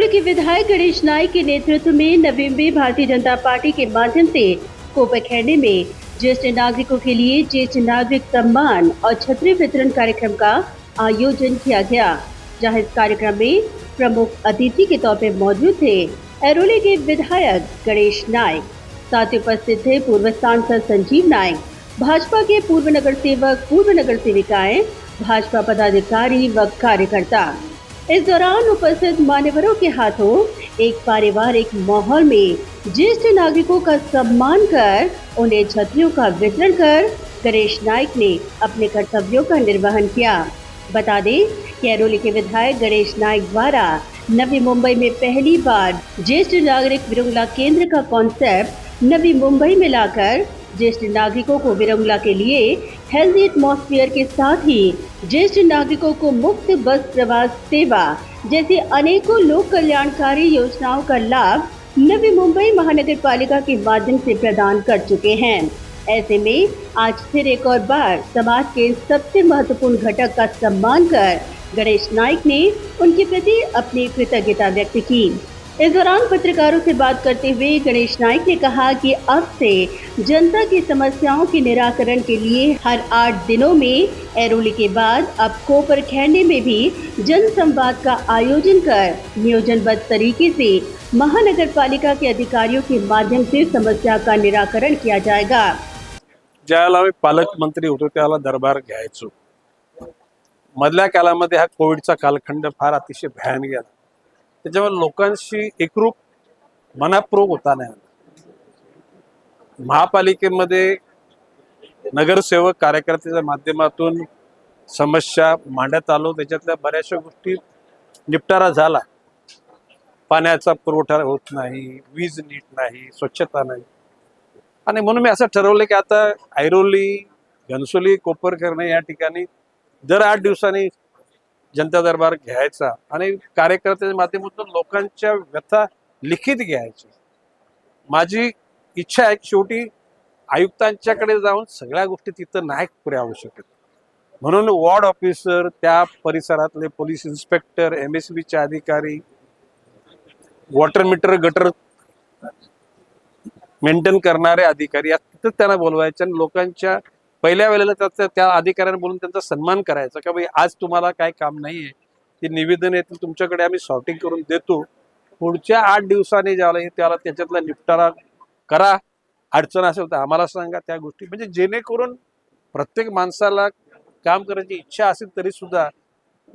ऐरोली के विधायक गणेश नाइक के नेतृत्व में नवी मुंबई भारतीय जनता पार्टी के माध्यम से कोपरखैरणे में ज्येष्ठ नागरिकों के लिए ज्येष्ठ नागरिक सम्मान और छतरी वितरण कार्यक्रम का आयोजन किया गया, जहां इस कार्यक्रम में प्रमुख अतिथि के तौर पर मौजूद थे ऐरोली के विधायक गणेश नाइक। साथ ही उपस्थित थे पूर्व सांसद संजीव नाइक, भाजपा के पूर्व नगर सेवक, पूर्व नगर सेविकाएं, भाजपा पदाधिकारी व कार्यकर्ता। इस दौरान उपस्थित मान्यवरों के हाथों एक पारिवारिक माहौल में ज्येष्ठ नागरिकों का सम्मान कर उन्हें छतरियों का वितरण कर गणेश नाइक ने अपने कर्तव्यों का निर्वहन किया। बता दें कि ऐरोली के विधायक गणेश नाइक द्वारा नवी मुंबई में पहली बार ज्येष्ठ नागरिक विरंगला केंद्र का कॉन्सेप्ट नवी मुंबई में लाकर ज्येष्ठ नागरिकों को विरंगला के लिए हेल्दी एटमॉस्फेयर के साथ ही ज्येष्ठ नागरिकों को मुफ्त बस प्रवास सेवा जैसी अनेकों लोक कल्याणकारी योजनाओं का लाभ नवी मुंबई महानगर पालिका के माध्यम से प्रदान कर चुके हैं। ऐसे में आज फिर एक और बार समाज के सबसे महत्वपूर्ण घटक का सम्मान कर गणेश नाइक ने उनके प्रति अपनी कृतज्ञता व्यक्त की। इस दौरान पत्रकारों से बात करते हुए गणेश नाइक ने कहा कि अब से जनता की समस्याओं के निराकरण के लिए हर 8 दिनों में ऐरोली के बाद अब कोपरखैरणे में भी जन संवाद का आयोजन कर नियोजनबद्ध तरीके से महानगर पालिका के अधिकारियों के माध्यम से समस्या का निराकरण किया जाएगा। ज्यावेळेला मी पालकमंत्री होतो त्यावेळेला दरबार घ्यायचो। मधल्या काळामध्ये हा कोविडचा कालखंड फार अतिशय भयानक गेला, त्याच्यामुळे लोकांशी एकरूप मनापूर्वक होता नाही आला। महापालिकेमध्ये नगरसेवक कार्यकर्त्याच्या माध्यमातून समस्या मांडत आलो, त्याच्यातल्या बऱ्याचशा गोष्टी निपटारा झाला। पाण्याचा पुरवठा होत नाही, वीज नीट नाही, स्वच्छता नाही, आणि म्हणून मी असं ठरवलं की आता ऐरोली, घनसोली, कोपरखैरणे या ठिकाणी दर 8 दिवसांनी जनता दरबार घ्यायचा आणि कार्यकर्त्यांच्या माध्यमातून लोकांच्या व्यथा लिखित घ्यायची। माझी इच्छा आहे की शेवटी आयुक्तांच्याकडे जाऊन सगळ्या गोष्टी तिथं नाही पुऱ्या होऊ शकत, म्हणून वॉर्ड ऑफिसर, त्या परिसरातले पोलीस इन्स्पेक्टर, MSBचे अधिकारी, वॉटर मीटर, गटर मेंटेन करणारे अधिकारी तिथं त्यांना बोलवायचे आणि लोकांच्या पहिल्या वेळेला त्या अधिकाऱ्यांना बोलून त्यांचा सन्मान करायचा की भाई आज तुम्हाला काय काम नाहीये, ते निवेदन येतील तुमच्याकडे, आम्ही सॉर्टिंग करून देतो, पुढच्या 8 दिवसांनी ज्याला त्याला त्याच्यातला निपटारा करा, अडचण असेल तर आम्हाला सांगा। त्या गोष्टी म्हणजे जेणेकरून प्रत्येक माणसाला काम करायची इच्छा असेल तरी सुद्धा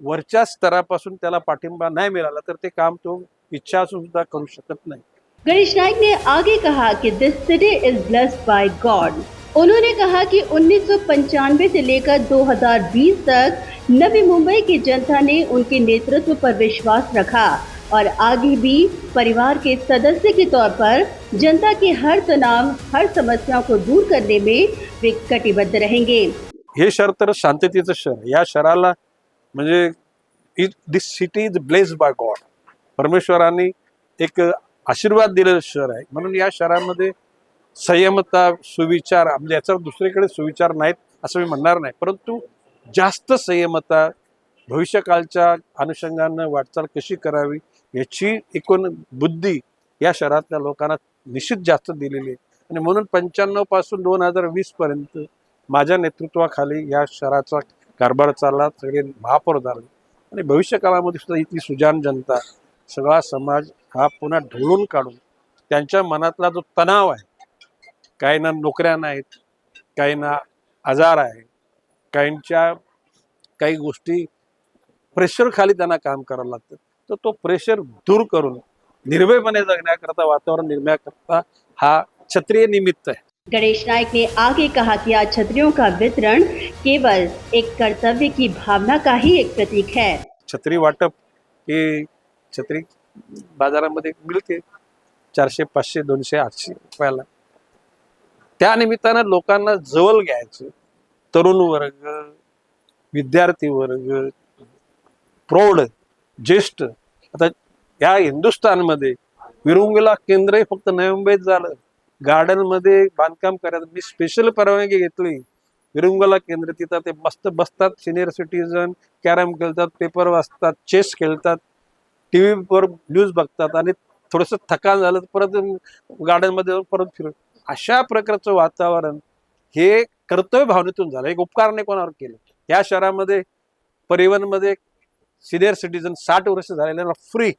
वरच्या स्तरापासून त्याला पाठिंबा नहीं मिळाला तर ते काम तो इच्छा असून सुद्धा करू शकत नाही। गणेश नाइक ने आगे कहा कि this city is blessed by God. उन्होंने कहा कि 1995 से लेकर 2020 तक नवी मुंबई की जनता ने उनके नेतृत्व पर विश्वास रखा और आगे भी परिवार के सदस्य के तौर पर जनता के हर तनाव, हर समस्या को दूर करने में वे कटिबद्ध रहेंगे। हे शहर तर शांततेचं शहर, या शहराला म्हणजे this city is blessed by God, परमेश्वरांनी एक आशीर्वाद दिलेलं शहर आहे, म्हणून या शहरामध्ये संयमता, सुविचार, म्हणजे याच्यावर दुसरीकडे सुविचार नाहीत असं मी म्हणणार नाही, परंतु जास्त संयमता, भविष्यकाळच्या अनुषंगाने वाटचाल कशी करावी याची एकूण बुद्धी या शहरातल्या लोकांना निश्चित जास्त दिलेली आहे। आणि म्हणून 95 पासून 2020 पर्यंत माझ्या नेतृत्वाखाली या शहराचा कारभार चालला, सगळे महापौर झाले आणि भविष्य काळामध्ये सुद्धा इथली सुजाण जनता, सगळा समाज हा पुन्हा ढवळून काढून त्यांच्या मनातला जो तणाव आहे, काही ना नोकऱ्या नाहीत, काही ना आजार आहे, काही गोष्टी प्रेशर खाली त्यांना काम करावं लागतं, तर तो प्रेशर दूर करून निर्भयपणे जगण्याकरता, वातावरण निर्माण करता हा क्षत्रिय निमित्त है। गणेश नाइक ने आगे कहा कि आज छतरियों का वितरण केवल एक कर्तव्य की भावना का ही एक प्रतीक है। छत्री वाटप हे छत्री बाजारामध्ये मिळते 400, 500, 200, 800 रुपयाला, त्या निमित्तानं लोकांना जवळ घ्यायचं। तरुण वर्ग, विद्यार्थी वर्ग, प्रौढ, ज्येष्ठ, आता या हिंदुस्थानमध्ये विरंगुला केंद्र हे फक्त नवी मुंबईत झालं, गार्डन मध्ये बांधकाम करायचं मी स्पेशल परवानगी घेतली, विरंगुला केंद्र तिथं ते मस्त बसतात, सिनियर सिटीजन कॅरम खेळतात, पेपर वाचतात, चेस खेळतात, टीव्हीवर न्यूज बघतात आणि थोडंसं थकान झालं तर परत गार्डनमध्ये जाऊन परत फिरत. अशा प्रकारचं वातावरण हे कर्तव्य भावनेतून झालं, एक उपकारने कोणावर केलं. या शहरामध्ये परिवहनमध्ये सिनियर सिटीजन 60 वर्ष झालेल्यांना फ्री,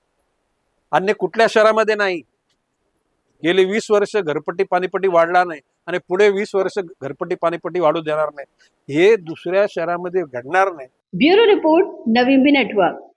अन्य कुठल्या शहरामध्ये नाही. गेली 20 वर्ष घरपट्टी पाणीपट्टी वाढला नाही आणि पुढे 20 वर्ष घरपट्टी पाणीपट्टी वाढू देणार नाही. हे दुसऱ्या शहरामध्ये घडणार नाही. ब्युरो रिपोर्ट, नवीन नेटवर्क.